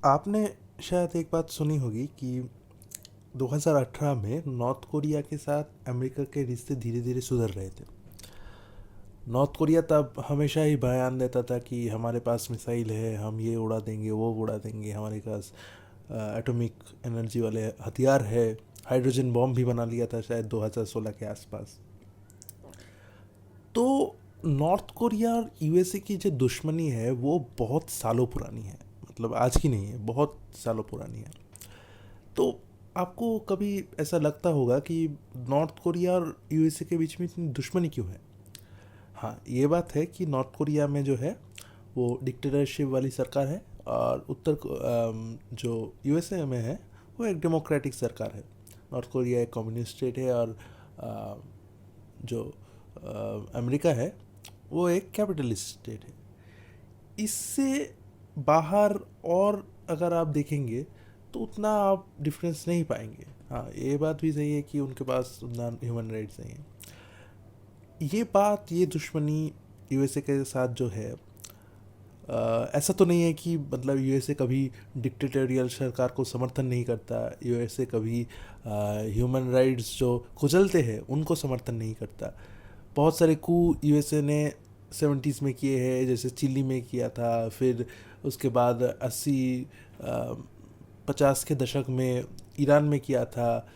आपने शायद एक बात सुनी होगी कि 2018 में नॉर्थ कोरिया के साथ अमेरिका के रिश्ते धीरे धीरे सुधर रहे थे। नॉर्थ कोरिया तब हमेशा ही बयान देता था कि हमारे पास मिसाइल है, हम ये उड़ा देंगे, वो उड़ा देंगे, हमारे पास एटॉमिक एनर्जी वाले हथियार है, हाइड्रोजन बॉम्ब भी बना लिया था शायद 2016 के आसपास। तो नॉर्थ कोरिया और यूएसए की जो दुश्मनी है वो बहुत सालों पुरानी है, मतलब आज की नहीं है, बहुत सालों पुरानी है। तो आपको कभी ऐसा लगता होगा कि नॉर्थ कोरिया और यूएसए के बीच में इतनी दुश्मनी क्यों है। हाँ, ये बात है कि नॉर्थ कोरिया में जो है वो डिक्टेटरशिप वाली सरकार है, और जो यूएसए में है वो एक डेमोक्रेटिक सरकार है। नॉर्थ कोरिया एक कम्युनिस्ट स्टेट है, और अ, जो अमेरिका है वो एक कैपिटलिस्ट स्टेट है। इससे बाहर और अगर आप देखेंगे तो उतना आप डिफरेंस नहीं पाएंगे। हाँ, ये बात भी सही है कि उनके पास उतना ह्यूमन राइट्स नहीं है। ये दुश्मनी यूएसए के साथ जो है, ऐसा तो नहीं है कि मतलब यूएसए कभी डिक्टेटोरियल सरकार को समर्थन नहीं करता, यूएसए कभी ह्यूमन राइट्स जो कुचलते हैं उनको समर्थन नहीं करता। बहुत सारे कू यूएसए ने 70s में किए हैं, जैसे चिली में किया था, फिर उसके बाद 50 के दशक में ईरान में किया था।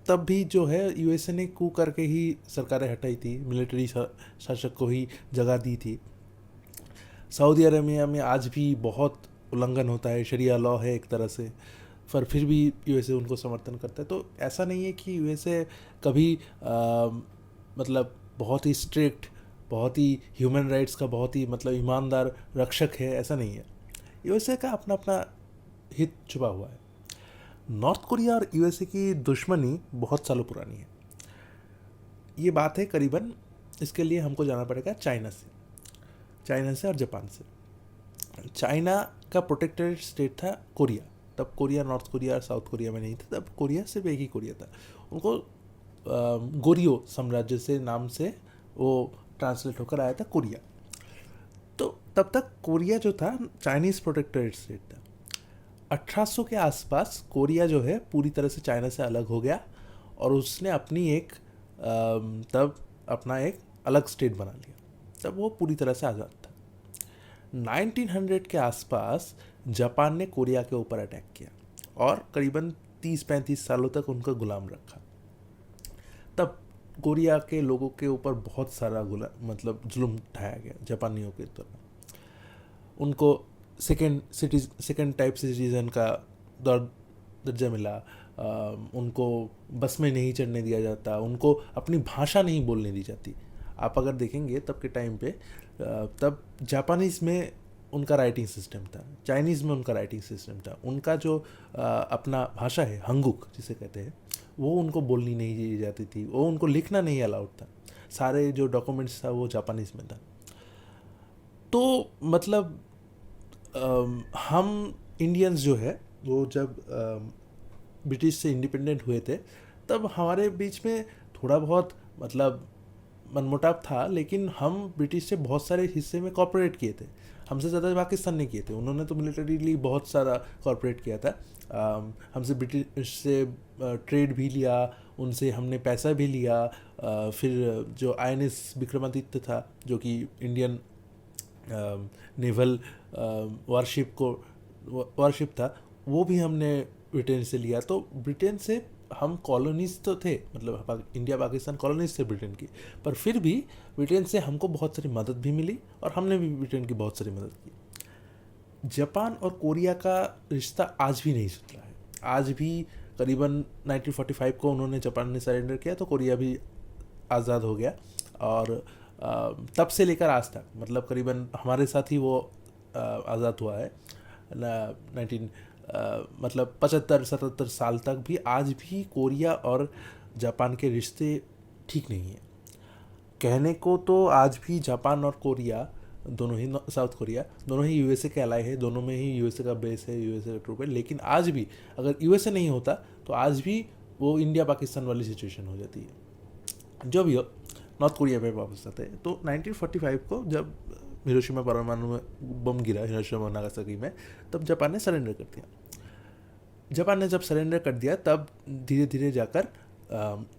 तब भी जो है यूएसए ने कू करके ही सरकारें हटाई थी, मिलिट्री शासक को ही जगह दी थी। सऊदी अरेबिया में आज भी बहुत उल्लंघन होता है, शरिया लॉ है एक तरह से, पर फिर भी यूएसए उनको समर्थन करता है। तो ऐसा नहीं है कि यूएसए कभी मतलब बहुत ही स्ट्रिक्ट, बहुत ही ह्यूमन राइट्स का बहुत ही मतलब ईमानदार रक्षक है, ऐसा नहीं है। यूएसए का अपना अपना हित छुपा हुआ है। नॉर्थ कोरिया और यूएसए की दुश्मनी बहुत सालों पुरानी है। ये बात है करीबन, इसके लिए हमको जाना पड़ेगा चाइना से और जापान से। चाइना का प्रोटेक्टरेट स्टेट था कोरिया। तब कोरिया नॉर्थ कोरिया और साउथ कोरिया में नहीं था, तब कोरिया सिर्फ एक ही कोरिया था। उनको गोरियो साम्राज्य से नाम से वो ट्रांसलेट होकर आया था कोरिया। तो तब तक कोरिया जो था चाइनीज़ प्रोटेक्टरेट स्टेट था। 1800 के आसपास कोरिया जो है पूरी तरह से चाइना से अलग हो गया, और उसने तब अपना एक अलग स्टेट बना लिया। तब वो पूरी तरह से आज़ाद था। 1900 के आसपास जापान ने कोरिया के ऊपर अटैक किया और करीबन 30-35 सालों तक उनका गुलाम रखा। तब कोरिया के लोगों के ऊपर बहुत सारा मतलब जुल्म ढाया गया जापानियों के द्वारा। उनको सेकेंड टाइप सिटीजन का दर्जा मिला। उनको बस में नहीं चढ़ने दिया जाता, उनको अपनी भाषा नहीं बोलने दी जाती। आप अगर देखेंगे तब के टाइम पे, तब जापानीज़ में उनका राइटिंग सिस्टम था, चाइनीज़ में उनका राइटिंग सिस्टम था। उनका जो अपना भाषा है हंगुक जिसे कहते हैं, वो उनको बोलनी नहीं दी जाती थी, वो उनको लिखना नहीं अलाउड था। सारे जो डॉक्यूमेंट्स था वो जापानीज़ में था। तो मतलब हम इंडियंस जो है वो जब ब्रिटिश से इंडिपेंडेंट हुए थे, तब हमारे बीच में थोड़ा बहुत मतलब मनमुटाव था, लेकिन हम ब्रिटिश से बहुत सारे हिस्से में कॉपरेट किए थे। हमसे ज़्यादा पाकिस्तान ने किए थे, उन्होंने तो मिलिटरीली बहुत सारा कॉपरेट किया था। हमसे ब्रिटिश से ट्रेड भी लिया, उनसे हमने पैसा भी लिया। फिर जो आईएनएस विक्रमादित्य था, जो कि इंडियन नेवल वारशिप था, वो भी हमने ब्रिटेन से लिया। तो ब्रिटेन से हम कॉलोनीज तो थे, मतलब इंडिया पाकिस्तान कॉलोनीज थे ब्रिटेन की, पर फिर भी ब्रिटेन से हमको बहुत सारी मदद भी मिली और हमने भी ब्रिटेन की बहुत सारी मदद की। जापान और कोरिया का रिश्ता आज भी नहीं सुधरा है। आज भी करीबन 1945 को उन्होंने जापान ने सरेंडर किया तो कोरिया भी आज़ाद हो गया, और तब से लेकर आज तक मतलब करीबन हमारे साथ ही वो आज़ाद हुआ है। 19 मतलब 75-77 साल तक भी आज भी कोरिया और जापान के रिश्ते ठीक नहीं हैं। कहने को तो आज भी जापान और कोरिया दोनों ही, साउथ कोरिया दोनों ही यूएसए के अलाइ है, दोनों में ही यूएसए का बेस है, यूएसए का ट्रूप है। लेकिन आज भी अगर यूएसए नहीं होता तो आज भी वो इंडिया पाकिस्तान वाली सिचुएशन हो जाती है। जो भी हो, नॉर्थ कोरिया पे वापस आते हैं। तो 1945 को जब हिरोशिमा परमाणु बम गिरा हिरोशिमा और नागासाकी में, तब जापान ने सरेंडर कर दिया। जापान ने जब सरेंडर कर दिया तब धीरे धीरे जाकर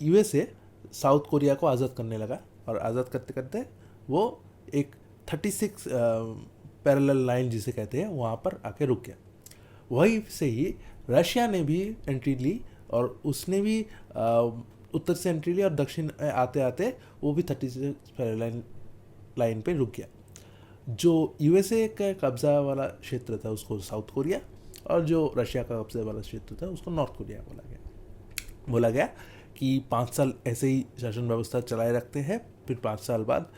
यूएसए साउथ कोरिया को आज़ाद करने लगा, और आज़ाद करते करते वो एक 36 पैरेलल लाइन जिसे कहते हैं वहाँ पर आके रुक गया। वहीं से ही रशिया ने भी एंट्री ली, और उसने भी उत्तर से एंट्री ली, और दक्षिण आते आते वो भी 36 पैरेलल लाइन पे रुक गया। जो यूएसए का कब्जा वाला क्षेत्र था उसको साउथ कोरिया, और जो रशिया का कब्जा वाला क्षेत्र था उसको नॉर्थ कोरिया बोला गया कि 5 साल ऐसे ही शासन व्यवस्था चलाए रखते हैं, फिर 5 साल बाद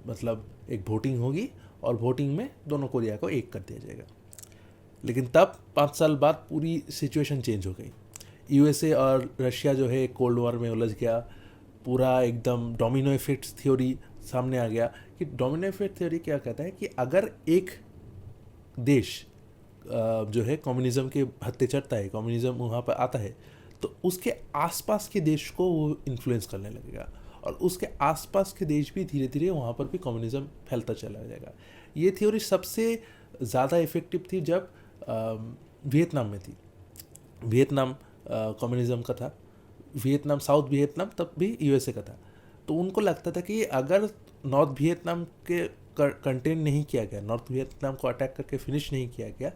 मतलब एक वोटिंग होगी, और वोटिंग में दोनों कोरिया को एक कर दिया जाएगा। लेकिन तब 5 साल बाद पूरी सिचुएशन चेंज हो गई। यूएसए और रशिया जो है कोल्ड वॉर में उलझ गया, पूरा एकदम डोमिनो इफेक्ट्स थ्योरी सामने आ गया। कि डोमिनो इफेक्ट थ्योरी क्या कहता है कि अगर एक देश जो है कम्युनिज्म के हत्थे चढ़ता है, कम्युनिज्म वहाँ पर आता है, तो उसके आसपास के देश को वो इन्फ्लुएंस करने लगेगा, और उसके आसपास के देश भी धीरे धीरे वहाँ पर भी कम्युनिज्म फैलता चला जाएगा। ये थ्योरी सबसे ज़्यादा इफ़ेक्टिव थी जब वियतनाम में थी। वियतनाम कम्युनिज्म का था, वियतनाम साउथ वियतनाम तब भी यूएसए का था। तो उनको लगता था कि अगर नॉर्थ वियतनाम के कंटेन नहीं किया गया, नॉर्थ वियतनाम को अटैक करके फिनिश नहीं किया गया,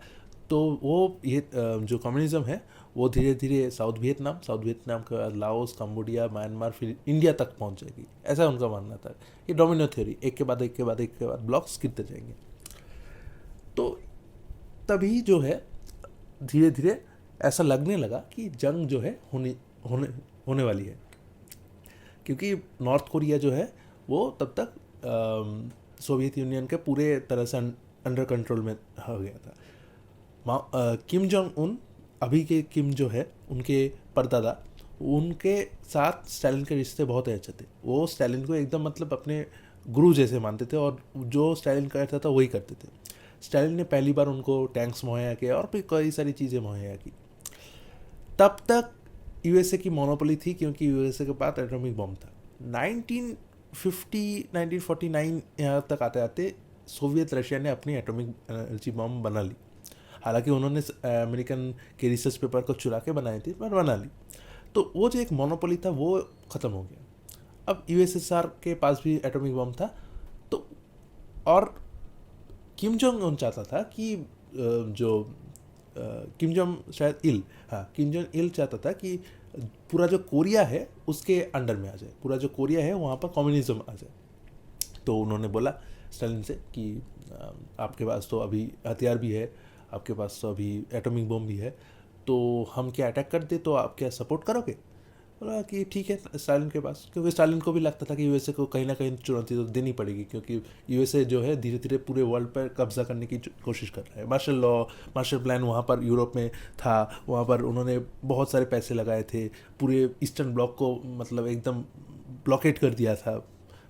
तो वो ये जो कम्युनिज्म है वो धीरे धीरे साउथ वियतनाम के बाद लाओस, कंबोडिया, म्यांमार, फिर इंडिया तक पहुंच जाएगी। ऐसा उनका मानना था। ये डोमिनो थ्योरी, एक के बाद ब्लॉक्स गिरते जाएंगे। तो तभी जो है धीरे धीरे ऐसा लगने लगा कि जंग जो है होने वाली है, क्योंकि नॉर्थ कोरिया जो है वो तब तक सोवियत यूनियन के पूरे तरह से अंडर कंट्रोल में हो गया था। किम जोंग उन, अभी के किम जो है उनके परदादा, उनके साथ स्टालिन के रिश्ते बहुत अच्छे थे। वो स्टालिन को एकदम मतलब अपने गुरु जैसे मानते थे, और जो स्टालिन करता था वही करते थे। स्टालिन ने पहली बार उनको टैंक्स मुहैया किया, और भी कई सारी चीज़ें मुहैया की। तब तक यूएसए की मोनोपोली थी, क्योंकि यूएसए के पास एटॉमिक बम था। 1949 यहाँ तक आते आते सोवियत रशिया ने अपनी एटॉमिक एनर्जी बम बना ली। हालांकि उन्होंने अमेरिकन के रिसर्च पेपर को चुरा के बनाई थी, पर बना ली। तो वो जो एक मोनोपोली था वो ख़त्म हो गया। अब यूएसएसआर के पास भी एटॉमिक बम था, तो और किम जोंग उन चाहता था कि किम जोंग इल चाहता था कि पूरा जो कोरिया है उसके अंडर में आ जाए, पूरा जो कोरिया है वहाँ पर कम्युनिज्म आ जाए। तो उन्होंने बोला स्टालिन से कि आपके पास तो अभी हथियार भी है, आपके पास तो अभी एटॉमिक बम भी है, तो हम क्या अटैक कर दे, तो आप क्या सपोर्ट करोगे? बोला कि ठीक है स्टालिन के पास, क्योंकि स्टालिन को भी लगता था कि यूएसए को कहीं ना कहीं चुनौती तो देनी पड़ेगी, क्योंकि यूएसए जो है धीरे धीरे पूरे वर्ल्ड पर कब्जा करने की कोशिश कर रहा है। मार्शल प्लान वहाँ पर यूरोप में था, वहाँ पर उन्होंने बहुत सारे पैसे लगाए थे, पूरे ईस्टर्न ब्लॉक को मतलब एकदम ब्लॉकेट कर दिया था,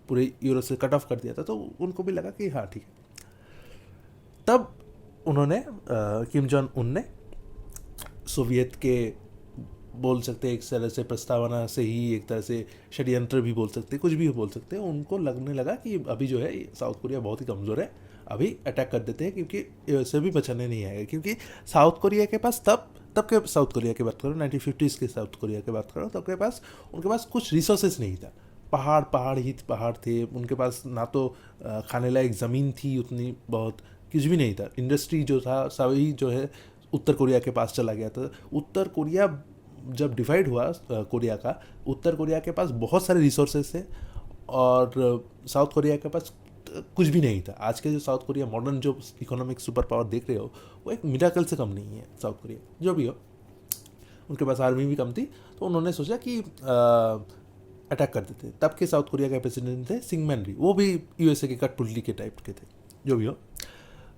पूरे यूरोप से कट ऑफ कर दिया था। तो उनको भी लगा कि हाँ ठीक है। तब उन्होंने किम जोंग उन ने सोवियत के बोल सकते हैं एक तरह से प्रस्तावना से ही, एक तरह से षड्यंत्र भी बोल सकते हैं, कुछ भी बोल सकते हैं, उनको लगने लगा कि अभी जो है साउथ कोरिया बहुत ही कमज़ोर है, अभी अटैक कर देते हैं, क्योंकि इससे भी बचाने नहीं आएगा। क्योंकि साउथ कोरिया के पास तब के साउथ कोरिया की बात करो, 1950s के साउथ कोरिया की बात करो, तब के पास उनके पास कुछ रिसोर्सेज नहीं था। पहाड़ थे उनके पास, ना तो खाने लायक ज़मीन थी उतनी, बहुत कुछ भी नहीं था। इंडस्ट्री जो था सभी जो है उत्तर कोरिया के पास चला गया था। उत्तर कोरिया जब डिवाइड हुआ कोरिया का, उत्तर कोरिया के पास बहुत सारे रिसोर्सेज थे, और साउथ कोरिया के पास कुछ भी नहीं था। आज के जो साउथ कोरिया मॉडर्न जो इकोनॉमिक सुपर पावर देख रहे हो, वो एक मिराकल से कम नहीं है। साउथ कोरिया जो भी हो, उनके पास आर्मी भी कम थी, तो उन्होंने सोचा कि अटैक कर देते। तब के साउथ कोरिया के प्रेसिडेंट थे सिंगमैन री, वो भी यूएसए के कठपुतली के टाइप के थे, जो भी हो।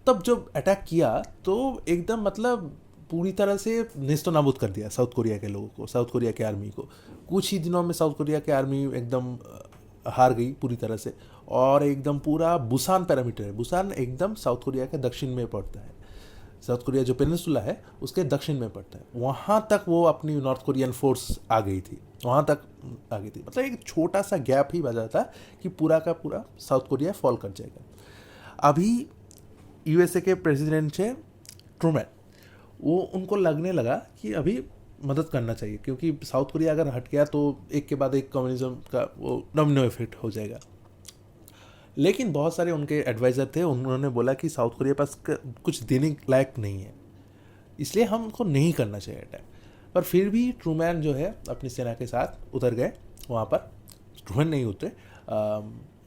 तब जब अटैक किया तो एकदम मतलब पूरी तरह से नेस्तो नाबूद कर दिया साउथ कोरिया के लोगों को, साउथ कोरिया के आर्मी को। कुछ ही दिनों में साउथ कोरिया की आर्मी एकदम हार गई पूरी तरह से, और एकदम पूरा बुसान पैरामीटर है, बुसान एकदम साउथ कोरिया के दक्षिण में पड़ता है, साउथ कोरिया जो पेनिनसुला है उसके दक्षिण में पड़ता है, वहाँ तक वो अपनी नॉर्थ कोरियन फोर्स आ गई थी, वहाँ तक आ गई थी। मतलब एक छोटा सा गैप ही बचा था कि पूरा का पूरा साउथ कोरिया फॉल कर जाएगा। अभी यूएसए के प्रेसिडेंट है ट्रूमैन, वो उनको लगने लगा कि अभी मदद करना चाहिए, क्योंकि साउथ कोरिया अगर हट गया तो एक के बाद एक कम्युनिज्म का वो डोमिनो इफेक्ट हो जाएगा। लेकिन बहुत सारे उनके एडवाइज़र थे, उन्होंने बोला कि साउथ कोरिया पास कुछ देने लायक नहीं है, इसलिए हमको नहीं करना चाहिए अटैक। पर फिर भी ट्रूमैन जो है अपनी सेना के साथ उतर गए वहाँ पर। ट्रूमैन नहीं उतरे,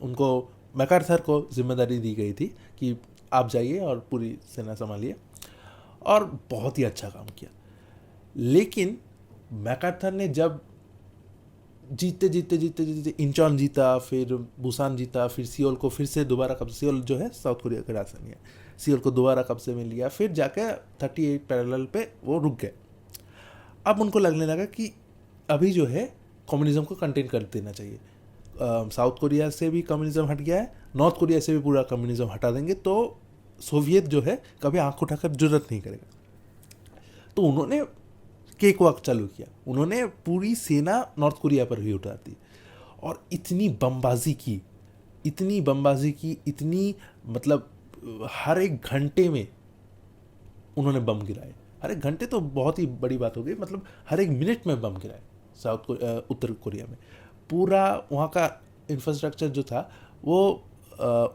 उनको मैकार्थर को जिम्मेदारी दी गई थी कि आप जाइए और पूरी सेना संभालिए, और बहुत ही अच्छा काम किया। लेकिन मैकार्थर ने जब जीतते जीतते जीतते जीतते इंचॉन जीता, फिर बुसान जीता, फिर सियोल को फिर से दोबारा कब्जे, सियोल जो है साउथ कोरिया की राजधानी है, सियोल को दोबारा कब्जे में लिया, फिर जाके 38 पैरेलल पे वो रुक गए। अब उनको लगने लगा कि अभी जो है कम्युनिज्म को कंटेन कर देना चाहिए। साउथ कोरिया से भी कम्युनिज्म हट गया है, नॉर्थ कोरिया से भी पूरा कम्युनिज्म हटा देंगे तो सोवियत जो है कभी आंख उठाकर जरूरत नहीं करेगा। तो उन्होंने केक वॉक चालू किया, उन्होंने पूरी सेना नॉर्थ कोरिया पर ही उठा दी, और इतनी बमबाजी की, इतनी मतलब हर एक घंटे में उन्होंने बम गिराए। हर एक घंटे तो बहुत ही बड़ी बात हो गई, मतलब हर एक मिनट में बम गिराए उत्तर कोरिया में। पूरा वहाँ का इंफ्रास्ट्रक्चर जो था वो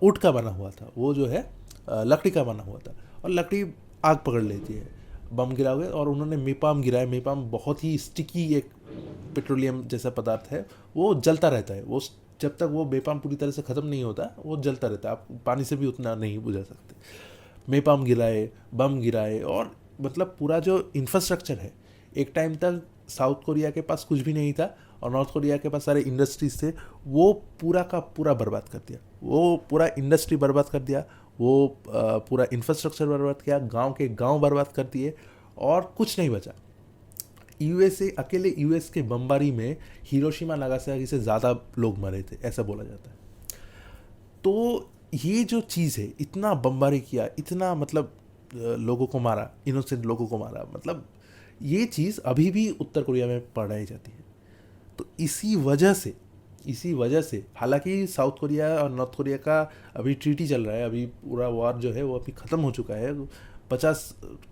ऊँट का बना हुआ था, वो जो है लकड़ी का बना हुआ था, और लकड़ी आग पकड़ लेती है, बम गिराओगे। और उन्होंने मेपाम गिराया। मेपाम बहुत ही स्टिकी एक पेट्रोलियम जैसा पदार्थ है, वो जलता रहता है, वो जब तक वो मेपाम पूरी तरह से ख़त्म नहीं होता वो जलता रहता है, आप पानी से भी उतना नहीं बुझा सकते। मेपाम गिराए, बम गिराए, और मतलब पूरा जो इंफ्रास्ट्रक्चर है, एक टाइम तक साउथ कोरिया के पास कुछ भी नहीं था और नॉर्थ कोरिया के पास सारे इंडस्ट्रीज थे, वो पूरा का पूरा बर्बाद कर दिया, वो पूरा इंडस्ट्री बर्बाद कर दिया, वो पूरा इंफ्रास्ट्रक्चर बर्बाद किया, गांव के गांव बर्बाद कर दिए, और कुछ नहीं बचा। यूएसए अकेले यूएस के बमबारी में हिरोशिमा नागासाकी से ज़्यादा लोग मरे थे, ऐसा बोला जाता है। तो ये जो चीज़ है, इतना बमबारी किया, इतना मतलब लोगों को मारा, इनोसेंट लोगों को मारा, मतलब ये चीज़ अभी भी उत्तर कोरिया में पढ़ाई जाती है। तो इसी वजह से हालांकि साउथ कोरिया और नॉर्थ कोरिया का अभी ट्रीटी चल रहा है, अभी पूरा वॉर जो है वो अभी ख़त्म हो चुका है। 50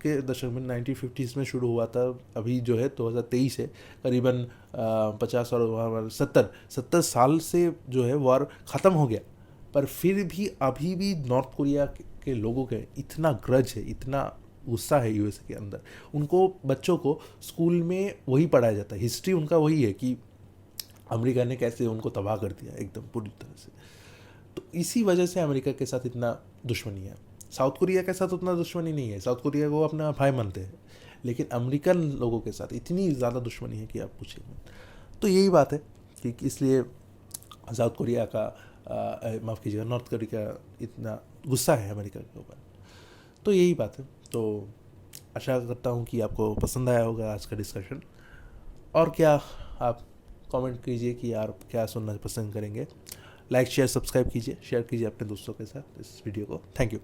के दशक में 1950s में शुरू हुआ था, अभी जो है 2023 है, करीबन 50 और 70 साल से जो है वॉर ख़त्म हो गया। पर फिर भी अभी भी नॉर्थ कोरिया के लोगों के इतना ग्रज है, इतना गुस्सा है यूएसए के अंदर। उनको बच्चों को स्कूल में वही पढ़ाया जाता है, हिस्ट्री उनका वही है कि अमेरिका ने कैसे उनको तबाह कर दिया एकदम पूरी तरह से। तो इसी वजह से अमेरिका के साथ इतना दुश्मनी है। साउथ कोरिया के साथ उतना दुश्मनी नहीं है, साउथ कोरिया को अपना भाई मानते हैं, लेकिन अमेरिकन लोगों के साथ इतनी ज़्यादा दुश्मनी है कि आप पूछिए मत। तो यही बात है कि इसलिए साउथ कोरिया का माफ़ कीजिएगा, नॉर्थ कोरिया का इतना गुस्सा है अमेरिका के ऊपर। तो यही बात है। तो आशा करता हूँ कि आपको पसंद आया होगा आज का डिस्कशन। और क्या आप कमेंट कीजिए कि आप क्या सुनना पसंद करेंगे। लाइक शेयर सब्सक्राइब कीजिए, शेयर कीजिए अपने दोस्तों के साथ इस वीडियो को। Thank you.